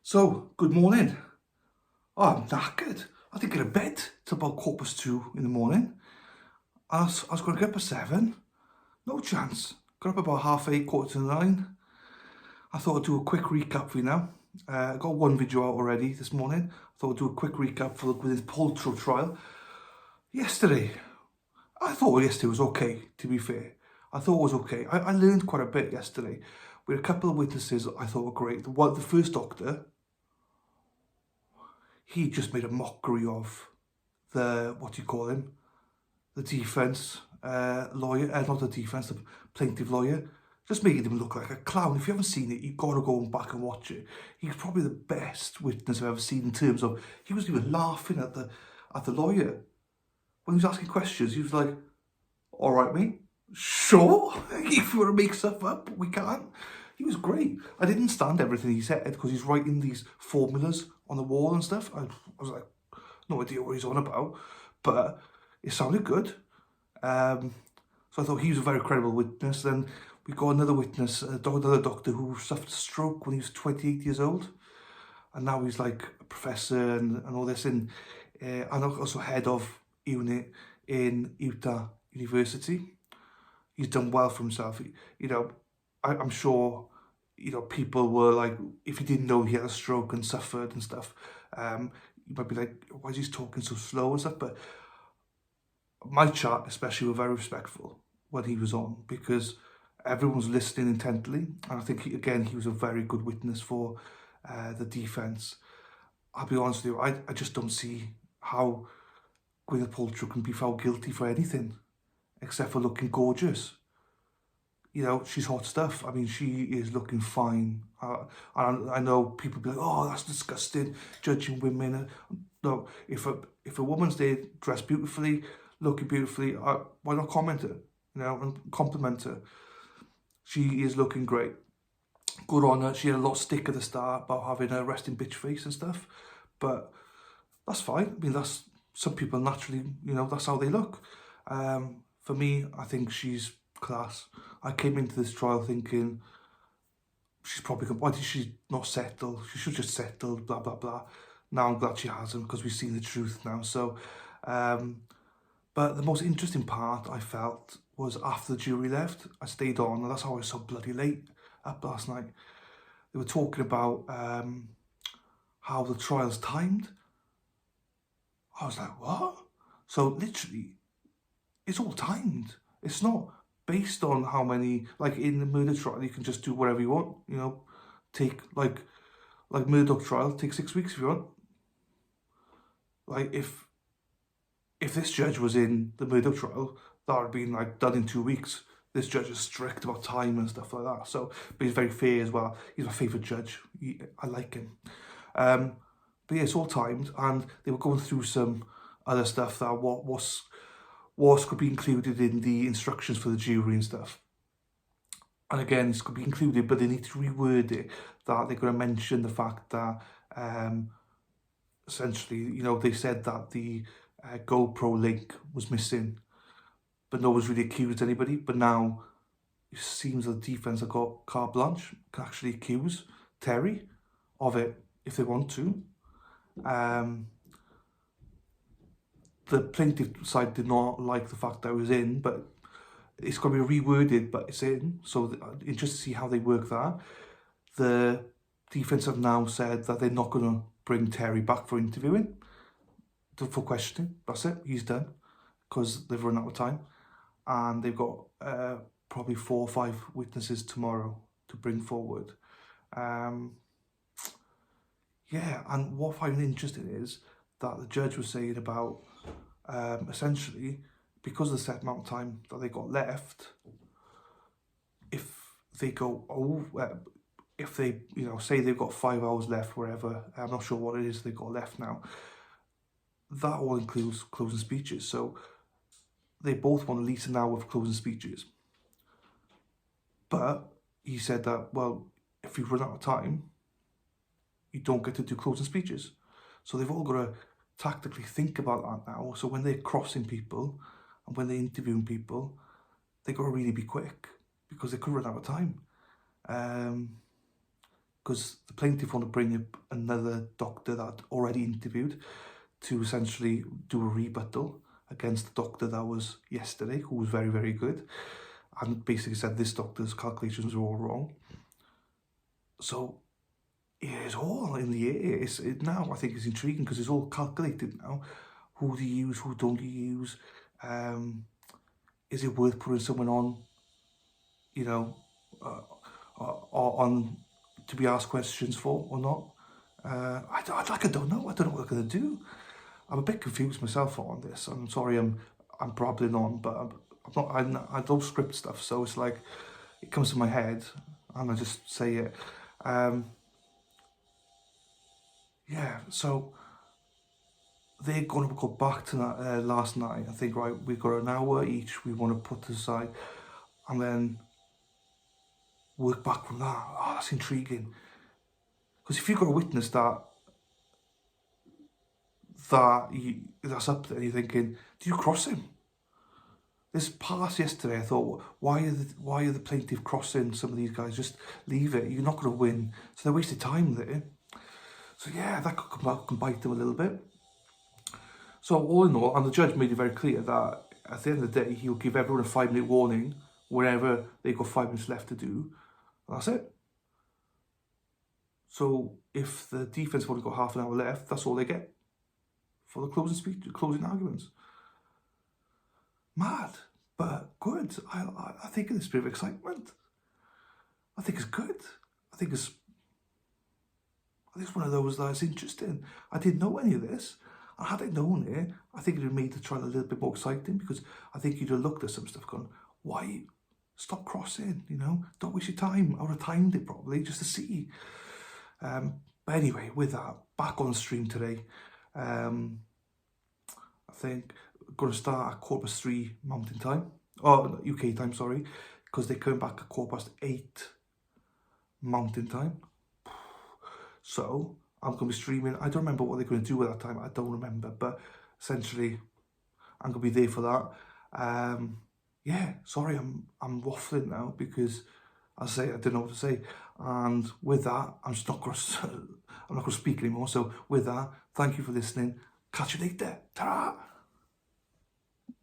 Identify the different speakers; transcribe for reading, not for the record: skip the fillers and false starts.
Speaker 1: So, good morning. Oh, I'm knackered. I didn't get to bed till about 2:15 in the morning. I was going to get up at 7. No chance. Got up about half 8, quarter to 9. I thought I'd do a quick recap for you now. I got one video out already this morning. I thought I'd do a quick recap for the Gwyneth Paltrow trial. Yesterday, I thought yesterday was okay, to be fair. I thought it was okay. I learned quite a bit yesterday. We had a couple of witnesses I thought were great. The first doctor, he just made a mockery of what do you call him? The defence lawyer, not the defence, the plaintiff lawyer, just making him look like a clown. If you haven't seen it, you've got to go back and watch it. He's probably the best witness I've ever seen in terms of, he was even laughing at the lawyer. When he was asking questions, he was like, all right, mate, sure, if you want to make stuff up, we can. He was great. I didn't understand everything he said because he's writing these formulas on the wall and stuff. I was like, no idea what he's on about, but it sounded good. So I thought he was a very credible witness. Then we got another witness, another doctor who suffered a stroke when he was 28 years old. And now he's like a professor and all this, and also head of unit in Utah University. He's done well for himself. I'm sure, people were like, if you didn't know he had a stroke and suffered and stuff, you might be like, why is he talking so slow and stuff? But my chat especially were very respectful when he was on because everyone was listening intently. And I think, he was a very good witness for the defence. I'll be honest with you, I just don't see how Gwyneth Paltrow can be found guilty for anything except for looking gorgeous. She's hot stuff. I mean, she is looking fine. I know people be like, "Oh, that's disgusting, judging women." No, if a woman's there dressed beautifully, looking beautifully, why not comment her? And compliment her. She is looking great. Good on her. She had a lot of stick at the start about having a resting bitch face and stuff, but that's fine. I mean, that's some people naturally, that's how they look. For me, I think she's class. I came into this trial thinking she's probably, why did she not settle? She should just settle, blah, blah, blah. Now I'm glad she hasn't because we've seen the truth now. So, but the most interesting part I felt was after the jury left, I stayed on, and that's how I was so bloody late up last night. They were talking about how the trial's timed. I was like, what? So literally, it's all timed. It's not based on how many, like in the murder trial, you can just do whatever you want, take like Murdoch trial, take 6 weeks if you want. Like if this judge was in the Murdoch trial, that would have been like done in 2 weeks. This judge is strict about time and stuff like that. So, but he's very fair as well. He's my favourite judge. I like him. But yeah, it's all timed, and they were going through some other stuff that what could be included in the instructions for the jury and stuff. And again, this could be included, but they need to reword it, that they're going to mention the fact that essentially, they said that the GoPro link was missing, but no one's really accused anybody. But now it seems the defence have got carte blanche, can actually accuse Terry of it if they want to. The plaintiff side did not like the fact that it was in, but it's going to be reworded, but it's in. So interested to see how they work that. The defence have now said that they're not going to bring Terry back for interviewing, for questioning. That's it. He's done because they've run out of time, and they've got probably 4 or 5 witnesses tomorrow to bring forward. Yeah, and what I find interesting is that the judge was saying about essentially, because of the set amount of time that they got left, if they go over, if they, say they've got 5 hours left, wherever, I'm not sure what it is they've got left now, that all includes closing speeches. So they both want at least an hour of closing speeches. But he said that, well, if you run out of time, you don't get to do closing speeches. So they've all got to tactically think about that now. So when they're crossing people and when they're interviewing people, they got to really be quick because they could run out of time. because the plaintiff want to bring up another doctor that already interviewed to essentially do a rebuttal against the doctor that was yesterday, who was very, very good, and basically said this doctor's calculations are all wrong. So it's all in the air. Now I think it's intriguing because it's all calculated now. Who do you use, who don't you use? Is it worth putting someone on, you know, on to be asked questions for or not? I don't know. I don't know what they're going to do. I'm a bit confused myself on this. I'm sorry, I'm babbling on, but I don't script stuff, so it's like it comes to my head and I just say it. Yeah, so they're going to go back to that last night. I think, right, we've got an hour each we want to put aside, and then work back from that. Oh, that's intriguing. Because if you've got a witness that's up there, you're thinking, do you cross him? This pass yesterday, I thought, why are the plaintiff crossing some of these guys? Just leave it. You're not going to win. So they're wasting time there. So yeah, that could come back and bite them a little bit. So all in all, and the judge made it very clear that at the end of the day, he'll give everyone a 5-minute warning whenever they've got 5 minutes left to do. That's it. So if the defence have only got half an hour left, that's all they get for the closing speech, closing arguments. Mad, but good. I think it's a bit of excitement. I think it's good. I think it's one of those that's interesting. I didn't know any of this. And had I known it, I think it would have made the trial a little bit more exciting, because I think you'd have looked at some stuff going, why? Stop crossing, you know? Don't waste your time. I would have timed it properly just to see. But anyway, with that, back on stream today. I think I'm going to start at 3:15 Mountain Time. Oh, UK time, sorry. Because they come back at 8:15 Mountain Time. So I'm going to be streaming. I don't remember what they're going to do at that time. I don't remember. But essentially, I'm going to be there for that. Yeah, sorry, I'm waffling now because as I say, I don't know what to say. And with that, I'm not going to speak anymore. So with that, thank you for listening. Catch you later. Ta-ra!